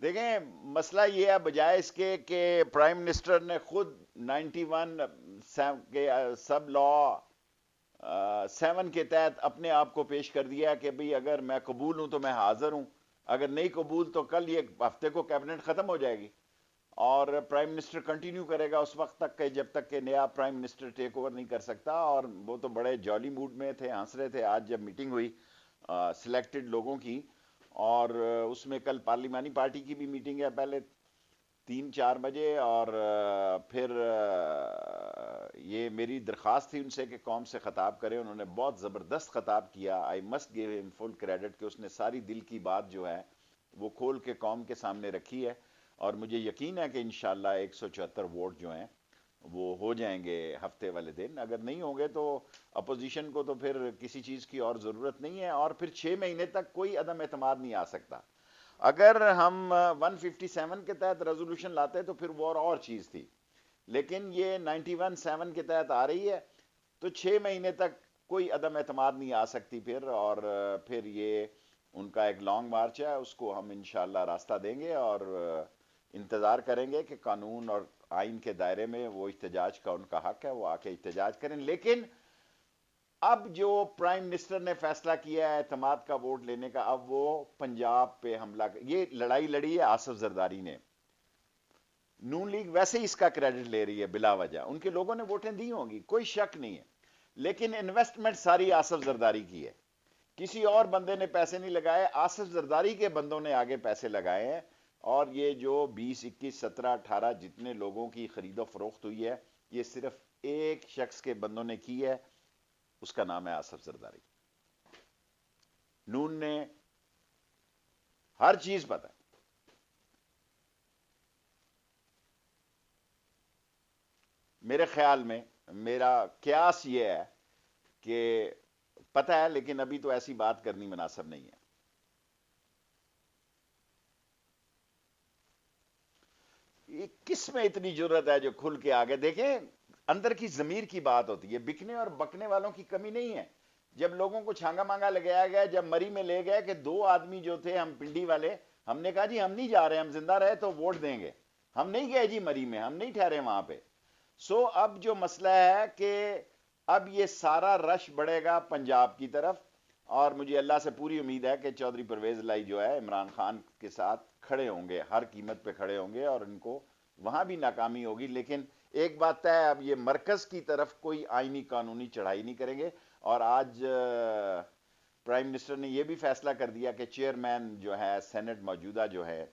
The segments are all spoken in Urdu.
دیکھیں مسئلہ یہ ہے، بجائے اس کے کہ پرائم منسٹر نے خود 91 کے سب لا 7 کے تحت اپنے آپ کو پیش کر دیا کہ بھئی اگر میں قبول ہوں تو میں حاضر ہوں، اگر نہیں قبول تو کل یہ ہفتے کو کیبنٹ ختم ہو جائے گی، اور پرائم منسٹر کنٹینیو کرے گا اس وقت تک کہ جب تک کہ نیا پرائم منسٹر ٹیک اوور نہیں کر سکتا۔ اور وہ تو بڑے جالی موڈ میں تھے، ہنس رہے تھے آج جب میٹنگ ہوئی سلیکٹڈ لوگوں کی، اور اس میں کل پارلیمانی پارٹی کی بھی میٹنگ ہے پہلے 3-4 بجے، اور پھر یہ میری درخواست تھی ان سے کہ قوم سے خطاب کریں، انہوں نے بہت زبردست خطاب کیا۔ آئی مسٹ گیو ہم فل کریڈٹ کہ اس نے ساری دل کی بات جو ہے وہ کھول کے قوم کے سامنے رکھی ہے، اور مجھے یقین ہے کہ انشاءاللہ 174 ووٹ جو ہیں وہ ہو جائیں گے ہفتے والے دن۔ اگر نہیں ہوں گے تو اپوزیشن کو تو پھر کسی چیز کی اور ضرورت نہیں ہے، اور پھر 6 مہینے تک کوئی عدم اعتماد نہیں آ سکتا۔ اگر ہم 157 کے تحت ریزولوشن لاتے تو پھر وہ اور چیز تھی، لیکن یہ 91-7 کے تحت آ رہی ہے، تو 6 مہینے تک کوئی عدم اعتماد نہیں آ سکتی پھر، اور پھر یہ ان کا ایک لانگ مارچ ہے، اس کو ہم انشاءاللہ راستہ دیں گے، اور انتظار کریں گے کہ قانون اور آئین کے دائرے میں وہ احتجاج کا ان کا حق ہے، وہ آ کے احتجاج کریں۔ لیکن اب جو پرائم منسٹر نے فیصلہ کیا ہے اعتماد کا ووٹ لینے کا، اب وہ پنجاب پہ حملہ یہ لڑائی لڑی ہے آصف زرداری نے۔ نون لیگ ویسے ہی اس کا کریڈٹ لے رہی ہے بلا وجہ، ان کے لوگوں نے ووٹیں دی ہوں گی، کوئی شک نہیں ہے، لیکن انویسٹمنٹ ساری آصف زرداری کی ہے، کسی اور بندے نے پیسے نہیں لگائے، آصف زرداری کے بندوں نے آگے پیسے لگائے ہیں۔ اور یہ جو 20 21 17 18 جتنے لوگوں کی خرید و فروخت ہوئی ہے، یہ صرف ایک شخص کے بندوں نے کی ہے، اس کا نام ہے آصف زرداری۔ نون نے ہر چیز پتہ ہے۔ میرے خیال میں میرا قیاس یہ ہے کہ پتہ ہے، لیکن ابھی تو ایسی بات کرنی مناسب نہیں ہے۔ یہ کس میں اتنی جرت ہے جو کھل کے آگے دیکھیں؟ اندر کی ضمیر کی بات ہوتی ہے، بکنے اور بکنے والوں کی کمی نہیں ہے۔ جب لوگوں کو چھانگا مانگا لگایا گیا، جب مری میں لے گئے کہ 2 آدمی جو تھے ہم پنڈی والے، ہم نے کہا جی ہم نہیں جا رہے، ہم زندہ رہے تو ووٹ دیں گے، ہم نہیں گئے جی مری میں، ہم نہیں ٹھہرے وہاں پہ۔ اب جو مسئلہ ہے کہ اب یہ سارا رش بڑھے گا پنجاب کی طرف، اور مجھے اللہ سے پوری امید ہے کہ چودھری پرویز لائی جو ہے عمران خان کے ساتھ کھڑے ہوں گے، ہر قیمت پہ کھڑے ہوں گے، اور ان کو وہاں بھی ناکامی ہوگی، لیکن ایک بات طے ہے، اب یہ مرکز کی طرف کوئی آئینی قانونی چڑھائی نہیں کریں گے۔ اور آج پرائم منسٹر نے یہ بھی فیصلہ کر دیا کہ چیئرمین جو ہے سینٹ موجودہ جو ہے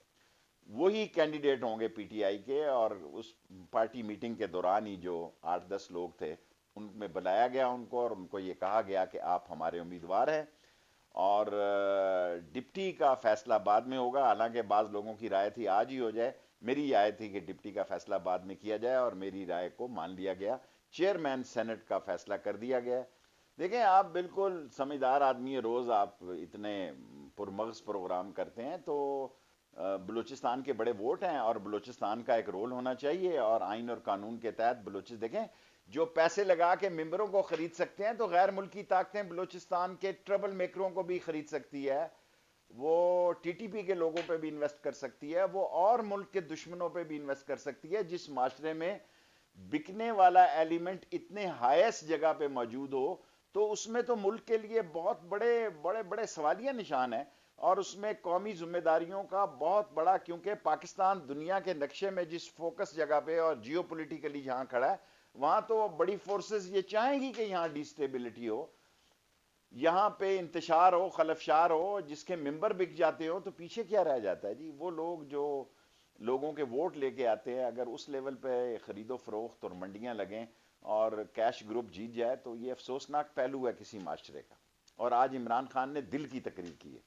وہی کینڈیڈیٹ ہوں گے پی ٹی آئی کے، اور اس پارٹی میٹنگ کے دوران ہی جو 8-10 لوگ تھے ان میں بلایا گیا ان کو، اور ان کو یہ کہا گیا کہ آپ ہمارے امیدوار ہیں، اور ڈپٹی کا فیصلہ بعد میں ہوگا، حالانکہ بعض لوگوں کی رائے تھی آج ہی ہو جائے، میری رائے تھی کہ ڈپٹی کا فیصلہ بعد میں کیا جائے، اور میری رائے کو مان لیا گیا، چیئرمین سینٹ کا فیصلہ کر دیا گیا۔ دیکھیں آپ بالکل سمجھدار آدمی ہیں، روز آپ اتنے پرمغز پروگرام کرتے ہیں، تو بلوچستان کے بڑے ووٹ ہیں اور بلوچستان کا ایک رول ہونا چاہیے، اور آئین اور قانون کے تحت دیکھیں جو پیسے لگا کے ممبروں کو خرید سکتے ہیں تو غیر ملکی طاقتیں بلوچستان کے ٹربل میکروں کو بھی خرید سکتی ہے، وہ ٹی ٹی پی کے لوگوں پہ بھی انویسٹ کر سکتی ہے، وہ اور ملک کے دشمنوں پہ بھی انویسٹ کر سکتی ہے۔ جس معاشرے میں بکنے والا ایلیمنٹ اتنے ہائیسٹ جگہ پہ موجود ہو، تو اس میں تو ملک کے لیے بہت بڑے بڑے بڑے سوالیہ نشان ہیں، اور اس میں قومی ذمہ داریوں کا بہت بڑا، کیونکہ پاکستان دنیا کے نقشے میں جس فوکس جگہ پہ اور جیو پولیٹیکلی جہاں کھڑا ہے، وہاں تو بڑی فورسز یہ چاہیں گی کہ یہاں ڈی سٹیبلٹی ہو، یہاں پہ انتشار ہو، خلفشار ہو، جس کے ممبر بک جاتے ہو تو پیچھے کیا رہ جاتا ہے جی؟ وہ لوگ جو لوگوں کے ووٹ لے کے آتے ہیں، اگر اس لیول پہ خرید و فروخت اور منڈیاں لگیں اور کیش گروپ جیت جائے تو یہ افسوسناک پہلو ہے کسی معاشرے کا، اور آج عمران خان نے دل کی تقریر کی ہے۔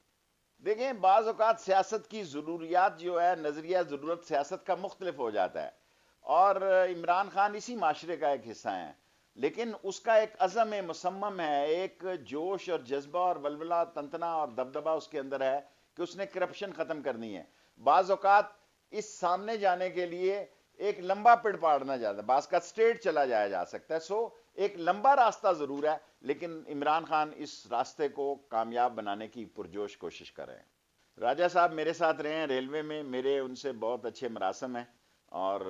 دیکھیں بعض اوقات سیاست کی ضروریات جو ہے، نظریہ ضرورت سیاست کا مختلف ہو جاتا ہے، اور عمران خان اسی معاشرے کا ایک حصہ ہیں، لیکن اس کا ایک عزم مصمم ہے، ایک جوش اور جذبہ اور ولولہ تنتنا اور دبدبہ اس کے اندر ہے کہ اس نے کرپشن ختم کرنی ہے۔ بعض اوقات اس سامنے جانے کے لیے ایک لمبا پڑ پاڑنا جاتا ہے، بعض کا اسٹریٹ چلا جایا جا سکتا ہے، ایک لمبا راستہ ضرور ہے، لیکن عمران خان اس راستے کو کامیاب بنانے کی پرجوش کوشش کر رہے ہیں۔ راجہ صاحب میرے ساتھ رہے ہیں ریلوے میں، میرے ان سے بہت اچھے مراسم ہیں، اور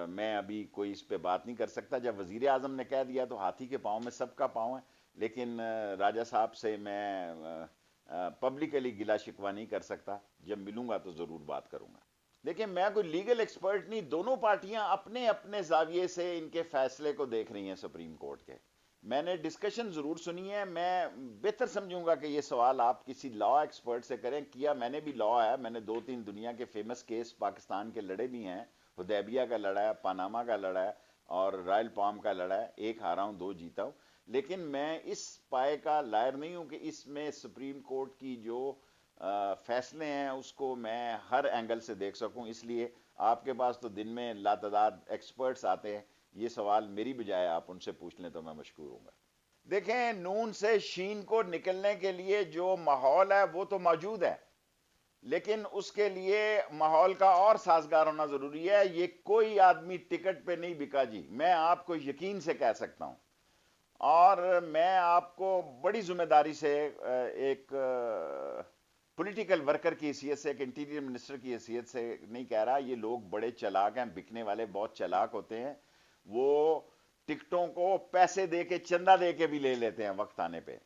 میں ابھی کوئی اس پہ بات نہیں کر سکتا۔ جب وزیر اعظم نے کہہ دیا تو ہاتھی کے پاؤں میں سب کا پاؤں ہے، لیکن راجہ صاحب سے میں پبلکلی گلا شکوہ نہیں کر سکتا، جب ملوں گا تو ضرور بات کروں گا۔ دیکھیں میں کوئی لیگل ایکسپرٹ نہیں، دونوں پارٹیاں اپنے اپنے زاویے سے ان کے فیصلے کو دیکھ رہی ہیں سپریم کورٹ کے۔ میں نے ڈسکشن ضرور سنی ہے، میں بہتر سمجھوں گا کہ یہ سوال آپ کسی لا ایکسپرٹ سے کریں۔ کیا میں نے بھی لا ہے، میں نے 2-3 دنیا کے فیمس کیس پاکستان کے لڑے بھی ہیں، حدیبیہ کا لڑا ہے، پاناما کا لڑا ہے، اور رائل پام کا لڑا ہے، ایک ہارا ہوں 2 جیتا ہوں، لیکن میں اس پائے کا لائر نہیں ہوں کہ اس میں سپریم کورٹ کی جو فیصلے ہیں اس کو میں ہر اینگل سے دیکھ سکوں۔ اس لیے آپ کے پاس تو دن میں لاتعداد ایکسپرٹس آتے ہیں، یہ سوال میری بجائے آپ ان سے پوچھ لیں تو میں مشکور ہوں گا۔ دیکھیں نون سے شین کو نکلنے کے لیے جو ماحول ہے وہ تو موجود ہے، لیکن اس کے لیے ماحول کا اور سازگار ہونا ضروری ہے۔ یہ کوئی آدمی ٹکٹ پہ نہیں بکا جی، میں آپ کو یقین سے کہہ سکتا ہوں، اور میں آپ کو بڑی ذمہ داری سے ایک پولیٹیکل ورکر کی حیثیت سے، ایک انٹیریئر منسٹر کی حیثیت سے نہیں کہہ رہا، یہ لوگ بڑے چلاک ہیں، بکنے والے بہت چلاک ہوتے ہیں، وہ ٹکٹوں کو پیسے دے کے چندہ دے کے بھی لے لیتے ہیں وقت آنے پہ۔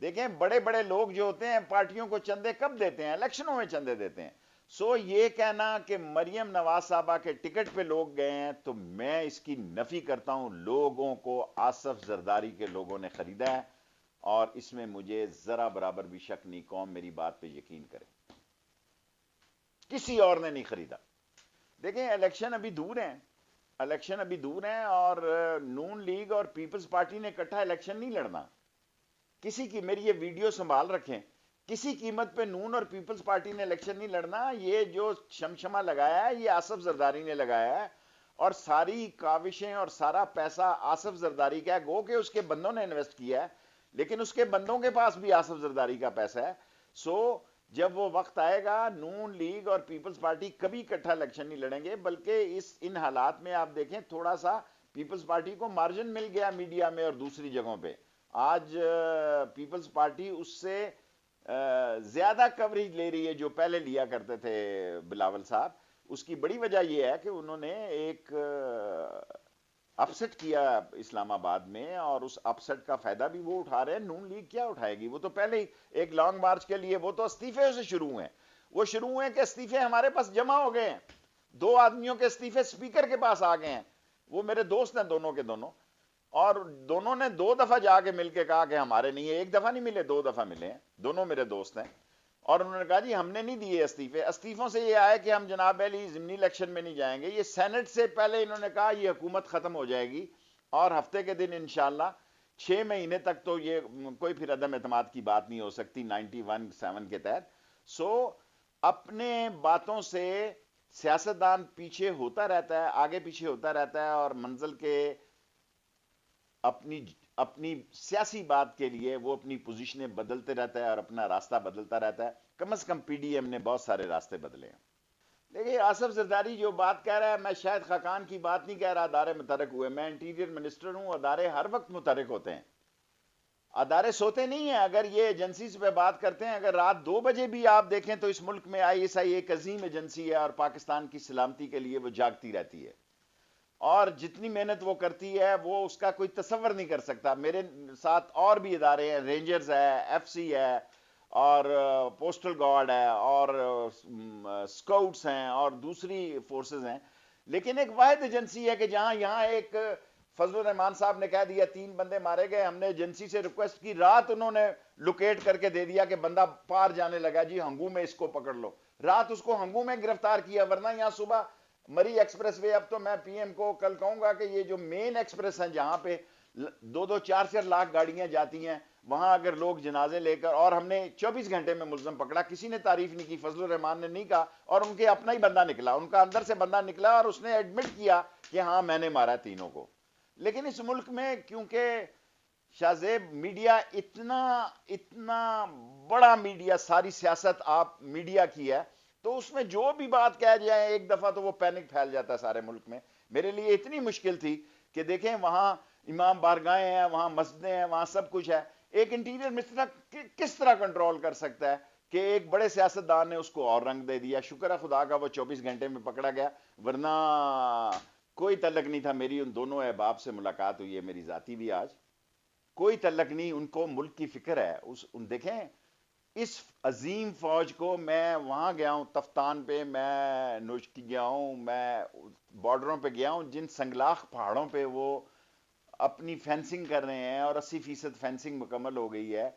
دیکھیں بڑے بڑے لوگ جو ہوتے ہیں پارٹیوں کو چندے کب دیتے ہیں؟ الیکشنوں میں چندے دیتے ہیں۔ سو یہ کہنا کہ مریم نواز صاحبہ کے ٹکٹ پہ لوگ گئے ہیں، تو میں اس کی نفی کرتا ہوں۔ لوگوں کو آصف زرداری کے لوگوں نے خریدا ہے، اور اس میں مجھے ذرا برابر بھی شک نہیں، قوم میری بات پہ یقین کرے، کسی اور نے نہیں خریدا۔ دیکھیں الیکشن ابھی دور ہیں، الیکشن ابھی دور ہیں، اور نون لیگ اور پیپلز پارٹی نے اکٹھا الیکشن نہیں لڑنا۔ کسی کی، میری یہ ویڈیو سنبھال رکھیں، کسی قیمت پہ نون اور پیپلز پارٹی نے الیکشن نہیں لڑنا۔ یہ جو شمشمہ لگایا ہے یہ آصف زرداری نے لگایا ہے، اور ساری کاوشیں اور سارا پیسہ آصف زرداری کا ہے، گو کہ اس کے بندوں نے انویسٹ کیا ہے، لیکن اس کے بندوں کے پاس بھی آصف زرداری کا پیسہ ہے۔ سو جب وہ وقت آئے گا نون لیگ اور پیپلز پارٹی کبھی اکٹھا الیکشن نہیں لڑیں گے، بلکہ ان حالات میں آپ دیکھیں تھوڑا سا پیپلز پارٹی کو مارجن مل گیا میڈیا میں اور دوسری جگہوں پہ۔ آج پیپلز پارٹی اس سے زیادہ کوریج لے رہی ہے جو پہلے لیا کرتے تھے بلاول صاحب۔ اس کی بڑی وجہ یہ ہے کہ انہوں نے ایک اپسٹ کیا اسلام آباد میں، اور اس اپسٹ کا فائدہ بھی وہ اٹھا رہے ہیں۔ نون لیگ کیا اٹھائے گی؟ وہ تو پہلے ہی ایک لانگ مارچ کے لیے، وہ تو استعفے سے شروع ہیں، وہ شروع ہیں کہ استعفے ہمارے پاس جمع ہو گئے ہیں، 2 آدمیوں کے استعفے اسپیکر کے پاس آ گئے ہیں، وہ میرے دوست ہیں دونوں کے دونوں، اور دونوں نے 2 دفعہ جا کے مل کے کہا کہ ہمارے نہیں ہے، 1 دفعہ نہیں ملے، 2 دفعہ ملے ہیں، دونوں میرے دوست ہیں، اور انہوں نے کہا جی ہم نے نہیں دیے استعفے۔ استعفوں سے یہ آئے کہ ہم جناب علی ضمنی الیکشن میں نہیں جائیں گے۔ یہ سینٹ سے پہلے انہوں نے کہا یہ حکومت ختم ہو جائے گی، اور ہفتے کے دن انشاءاللہ 6 مہینے تک تو یہ کوئی پھر عدم اعتماد کی بات نہیں ہو سکتی 91-7 کے تحت۔ سو اپنے باتوں سے سیاستدان پیچھے ہوتا رہتا ہے، آگے پیچھے ہوتا رہتا ہے، اور منزل کے اپنی سیاسی بات کے لیے وہ اپنی پوزیشنیں بدلتے رہتا ہے اور اپنا راستہ بدلتا رہتا ہے۔ کم از کم پی ڈی ایم نے بہت سارے راستے بدلے ہیں۔ دیکھیے آصف زرداری جو بات کہہ رہا ہے، میں شاید خاقان کی بات نہیں کہہ رہا، ادارے متحرک ہوئے، میں انٹیریئر منسٹر ہوں، ادارے ہر وقت متحرک ہوتے ہیں، ادارے سوتے نہیں ہیں۔ اگر یہ ایجنسیز پہ بات کرتے ہیں، اگر رات 2 بجے بھی آپ دیکھیں تو اس ملک میں ISI ایک عظیم ایجنسی ہے، اور پاکستان کی سلامتی کے لیے وہ جاگتی رہتی ہے، اور جتنی محنت وہ کرتی ہے وہ اس کا کوئی تصور نہیں کر سکتا۔ میرے ساتھ اور بھی ادارے ہیں، رینجرز ہے، FC ہے، اور پوسٹل گارڈ ہے، اور سکاؤٹس ہیں، اور دوسری فورسز ہیں، لیکن ایک واحد ایجنسی ہے کہ جہاں یہاں ایک فضل الرحمان صاحب نے کہہ دیا 3 بندے مارے گئے، ہم نے ایجنسی سے ریکویسٹ کی، رات انہوں نے لوکیٹ کر کے دے دیا کہ بندہ پار جانے لگا جی ہنگو میں، اس کو پکڑ لو، رات اس کو ہنگو میں گرفتار کیا، ورنہ یہاں صبح مری ایکسپریس وے، اب تو میں پی ایم کو کل کہوں گا کہ یہ جو مین ایکسپریس ہیں جہاں پہ 2-4 لاکھ گاڑیاں جاتی ہیں، وہاں اگر لوگ جنازے لے کر، اور ہم نے 24 گھنٹے میں ملزم پکڑا، کسی نے تعریف نہیں کی، فضل الرحمان نے نہیں کہا، اور ان کے اپنا ہی بندہ نکلا، ان کا اندر سے بندہ نکلا، اور اس نے ایڈمٹ کیا کہ ہاں میں نے مارا تینوں کو۔ لیکن اس ملک میں کیونکہ شاہ زیب میڈیا اتنا بڑا میڈیا، ساری سیاست آپ میڈیا کی ہے، تو اس میں جو بھی بات کہہ جائے ایک دفعہ تو وہ پینک پھیل جاتا ہے سارے ملک میں۔ میرے لیے اتنی مشکل تھی کہ دیکھیں وہاں امام بارگاہیں ہیں، وہاں مسجدیں ہیں، وہاں سب کچھ ہے، ایک انٹیریئر منسٹر کس طرح کنٹرول کر سکتا ہے کہ ایک بڑے سیاستدان نے اس کو اور رنگ دے دیا. شکر ہے خدا کا وہ 24 گھنٹے میں پکڑا گیا، ورنہ کوئی تعلق نہیں تھا. میری ان دونوں احباب سے ملاقات ہوئی ہے، میری ذاتی بھی آج. کوئی تعلق نہیں، ان کو ملک کی فکر ہے. دیکھیں اس عظیم فوج کو، میں وہاں گیا ہوں تفتان پہ، میں نوشکی گیا ہوں، میں بارڈروں پہ گیا ہوں جن سنگلاخ پہاڑوں پہ وہ اپنی فینسنگ کر رہے ہیں، اور 80% فینسنگ مکمل ہو گئی ہے.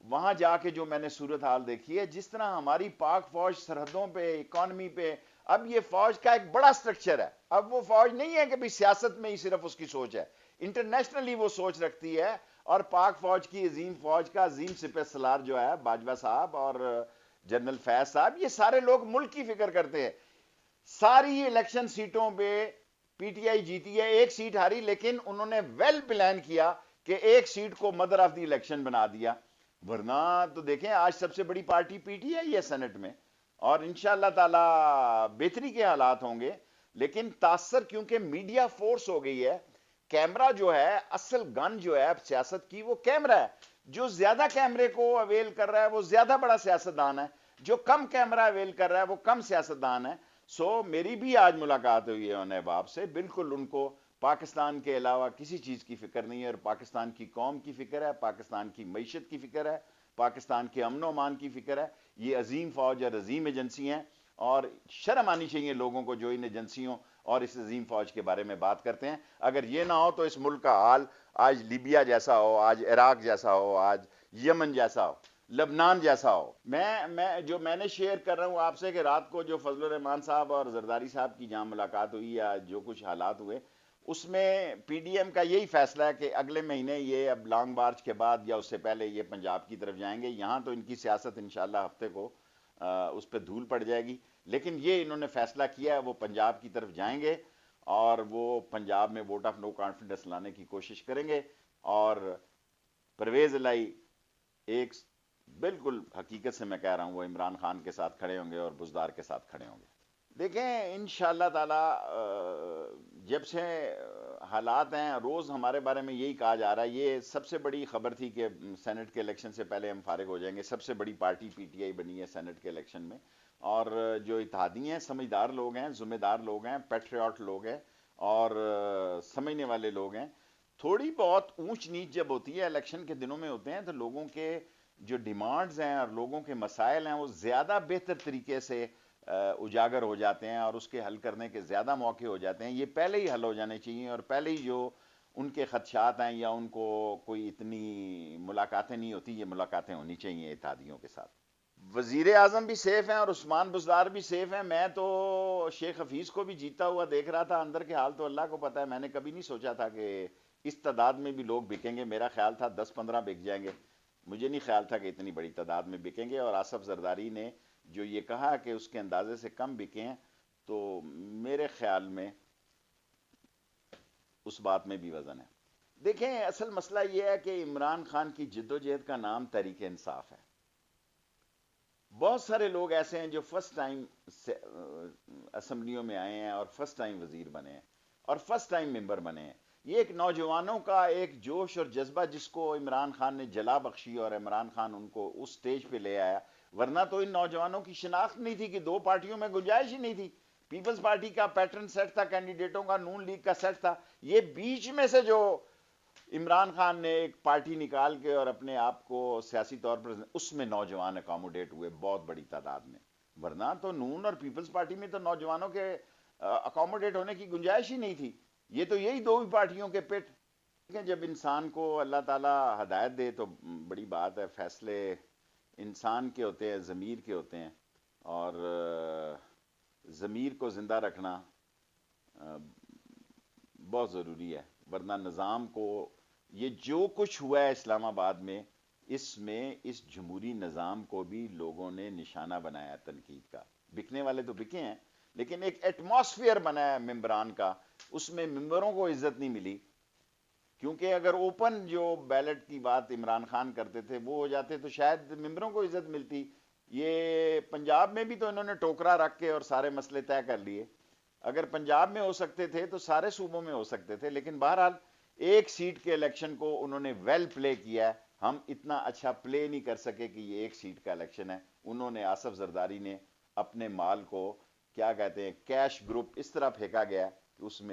وہاں جا کے جو میں نے صورتحال دیکھی ہے، جس طرح ہماری پاک فوج سرحدوں پہ، اکانومی پہ، اب یہ فوج کا ایک بڑا سٹرکچر ہے. اب وہ فوج نہیں ہے کہ بھی سیاست میں ہی صرف اس کی سوچ ہے، انٹرنیشنلی وہ سوچ رکھتی ہے. اور پاک فوج کی عظیم فوج کا عظیم سپہ سالار جو ہے باجوہ صاحب اور جنرل فیض صاحب، یہ سارے لوگ ملک کی فکر کرتے ہیں. ساری الیکشن سیٹوں پہ پی ٹی آئی جیتی ہے، ایک سیٹ ہاری، لیکن انہوں نے ویل پلان کیا کہ ایک سیٹ کو مدر آف دی الیکشن بنا دیا. ورنہ تو دیکھیں آج سب سے بڑی پارٹی پی ٹی آئی ہے سینٹ میں، اور انشاءاللہ تعالی بہتری کے حالات ہوں گے. لیکن تاثر کیونکہ میڈیا فورس ہو گئی ہے، کیمرہ جو ہے، اصل گن جو ہے سیاست کی وہ کیمرہ ہے. جو زیادہ کیمرے کو اویل کر رہا ہے وہ زیادہ بڑا سیاستدان ہے، جو کم کیمرہ اویل کر رہا ہے وہ کم سیاستدان ہے. میری بھی آج ملاقات ہوئی ہے ان احباب سے. بالکل ان کو پاکستان کے علاوہ کسی چیز کی فکر نہیں ہے، اور پاکستان کی قوم کی فکر ہے، پاکستان کی معیشت کی فکر ہے، پاکستان کے امن و امان کی فکر ہے. یہ عظیم فوج اور عظیم ایجنسی ہیں، اور شرم آنی چاہیے لوگوں کو جو ان ایجنسیوں اور اس عظیم فوج کے بارے میں بات کرتے ہیں. اگر یہ نہ ہو تو اس ملک کا حال آج لیبیا جیسا ہو، آج عراق جیسا ہو، آج یمن جیسا ہو، لبنان جیسا ہو. میں نے شیئر کر رہا ہوں آپ سے کہ رات کو جو فضل الرحمان صاحب اور زرداری صاحب کی جہاں ملاقات ہوئی یا جو کچھ حالات ہوئے، اس میں پی ڈی ایم کا یہی فیصلہ ہے کہ اگلے مہینے یہ اب لانگ مارچ کے بعد یا اس سے پہلے یہ پنجاب کی طرف جائیں گے. یہاں تو ان کی سیاست انشاءاللہ ہفتے کو اس پہ دھول پڑ جائے گی، لیکن یہ انہوں نے فیصلہ کیا ہے وہ پنجاب کی طرف جائیں گے، اور وہ پنجاب میں ووٹ آف نو کانفیڈنس لانے کی کوشش کریں گے. اور پرویز الہی ایک بالکل حقیقت سے میں کہہ رہا ہوں، وہ عمران خان کے ساتھ کھڑے ہوں گے اور بزدار کے ساتھ کھڑے ہوں گے. دیکھیں انشاءاللہ تعالی جب سے حالات ہیں، روز ہمارے بارے میں یہی کہا جا رہا ہے. یہ سب سے بڑی خبر تھی کہ سینٹ کے الیکشن سے پہلے ہم فارغ ہو جائیں گے. سب سے بڑی پارٹی پی ٹی آئی بنی ہے سینٹ کے الیکشن میں، اور جو اتحادی ہیں سمجھدار لوگ ہیں، ذمہ دار لوگ ہیں، پیٹریوٹ لوگ ہیں، اور سمجھنے والے لوگ ہیں. تھوڑی بہت اونچ نیچ جب ہوتی ہے الیکشن کے دنوں میں ہوتے ہیں، تو لوگوں کے جو ڈیمانڈز ہیں اور لوگوں کے مسائل ہیں وہ زیادہ بہتر طریقے سے اجاگر ہو جاتے ہیں، اور اس کے حل کرنے کے زیادہ موقع ہو جاتے ہیں. یہ پہلے ہی حل ہو جانے چاہیے، اور پہلے ہی جو ان کے خدشات ہیں یا ان کو کوئی اتنی ملاقاتیں نہیں ہوتی، یہ ملاقاتیں ہونی چاہیے اتحادیوں کے ساتھ. وزیر اعظم بھی سیف ہیں اور عثمان بزدار بھی سیف ہیں. میں تو شیخ حفیظ کو بھی جیتا ہوا دیکھ رہا تھا. اندر کے حال تو اللہ کو پتہ ہے. میں نے کبھی نہیں سوچا تھا کہ اس تعداد میں بھی لوگ بکیں گے. میرا خیال تھا 10-15 بک جائیں گے، مجھے نہیں خیال تھا کہ اتنی بڑی تعداد میں بکیں گے. اور آصف زرداری نے جو یہ کہا کہ اس کے اندازے سے کم بکے ہیں، تو میرے خیال میں اس بات میں بھی وزن ہے. دیکھیں اصل مسئلہ یہ ہے کہ عمران خان کی جدوجہد کا نام تحریک انصاف ہے. بہت سارے لوگ ایسے ہیں جو فرسٹ ٹائم اسمبلیوں میں آئے ہیں اور فرسٹ ٹائم وزیر بنے ہیں اور فرسٹ ٹائم ممبر بنے ہیں. یہ ایک نوجوانوں کا ایک جوش اور جذبہ جس کو عمران خان نے جلا بخشی، اور عمران خان ان کو اس سٹیج پہ لے آیا. ورنہ تو ان نوجوانوں کی شناخت نہیں تھی، کہ دو پارٹیوں میں گنجائش ہی نہیں تھی. پیپلز پارٹی کا پیٹرن سیٹ تھا کینڈیڈیٹوں کا، نون لیگ کا سیٹ تھا. یہ بیچ میں سے جو عمران خان نے ایک پارٹی نکال کے اور اپنے آپ کو سیاسی طور پر، اس میں نوجوان اکاموڈیٹ ہوئے بہت بڑی تعداد میں. ورنہ تو نون اور پیپلز پارٹی میں تو نوجوانوں کے اکاموڈیٹ ہونے کی گنجائش ہی نہیں تھی. یہ تو یہی دو پارٹیوں کے پیٹ. جب انسان کو اللہ تعالی ہدایت دے تو بڑی بات ہے. فیصلے انسان کے ہوتے ہیں، ضمیر کے ہوتے ہیں، اور ضمیر کو زندہ رکھنا بہت ضروری ہے. ورنہ نظام کو، یہ جو کچھ ہوا ہے اسلام آباد میں، اس جمہوری نظام کو بھی لوگوں نے نشانہ بنایا تنقید کا. بکنے والے تو بکے ہیں، لیکن ایک ایٹماسفیئر بنا ہے ممبران کا، اس میں ممبروں کو عزت نہیں ملی. کیونکہ اگر اوپن جو بیلٹ کی بات عمران خان کرتے تھے وہ ہو جاتے تو شاید ممبروں کو عزت ملتی. یہ پنجاب میں بھی تو انہوں نے ٹوکرا رکھ کے اور سارے مسئلے طے کر لیے. اگر پنجاب میں ہو سکتے تھے تو سارے صوبوں میں ہو سکتے تھے. لیکن بہرحال ایک سیٹ کے الیکشن کو انہوں نے ویل پلے کیا ہے. ہم اتنا اچھا پلے نہیں کر سکے کہ یہ ایک سیٹ کا الیکشن ہے. انہوں نے آصف زرداری نے اپنے مال کو کیا کہتے ہیں کیش گروپ اس طرح پھینکا گیا کہ اس میں